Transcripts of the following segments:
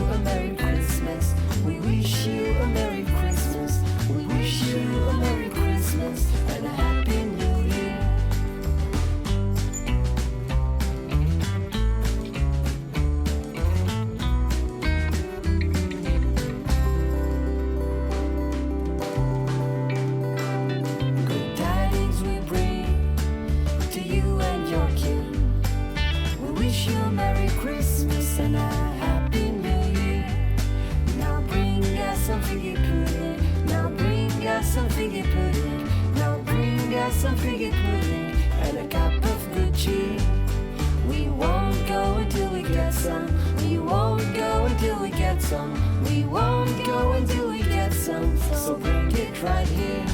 a Merry Christmas. We wish you a Merry Christmas. We wish you a Merry Christmas and a Happy New Year. Good tidings we bring to you and your king. We wish you a Merry Christmas and a Happy New Year. Now bring us some figgy pudding. Now bring us some figgy pudding. Now bring us some figgy pudding and a cup of good cheer. We won't go until we get some. We won't go until we get some. We won't go until we get some. So bring it right here.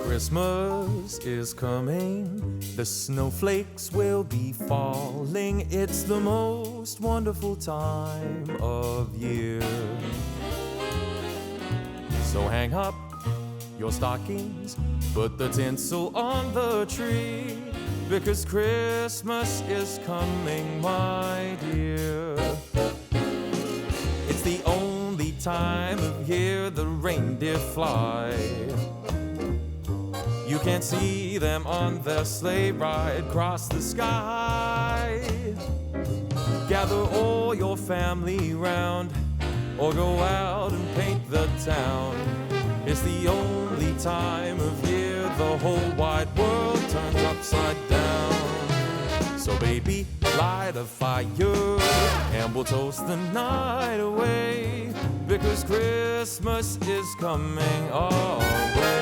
Christmas Christmas is coming, the snowflakes will be falling. It's the most wonderful time of year. So hang up your stockings, put the tinsel on the tree, because Christmas is coming, my dear. It's the only time of year the reindeer fly. You can't see them on their sleigh ride across the sky. Gather all your family round, or go out and paint the town. It's the only time of year the whole wide world turns upside down. So baby, light a fire and we'll toast the night away, because Christmas is coming our way.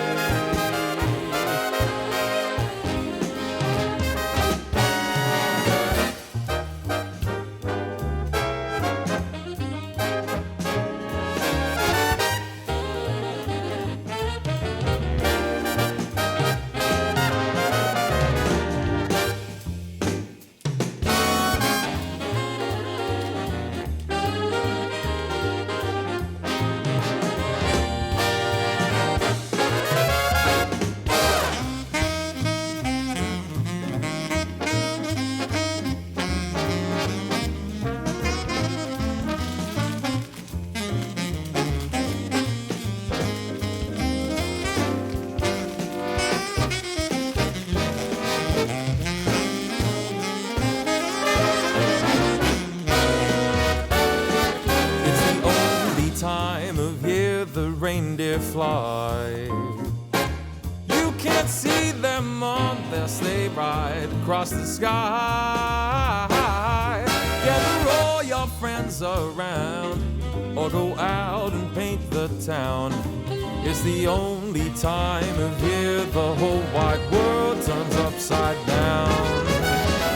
Reindeer fly. You can't see them on their sleigh ride across the sky. Gather all your friends around, or go out and paint the town. It's the only time of year the whole wide world turns upside down.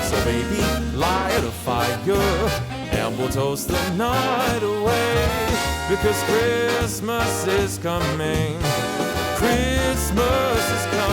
So baby, light a fire and we'll toast the night away, because Christmas is coming. Christmas is coming.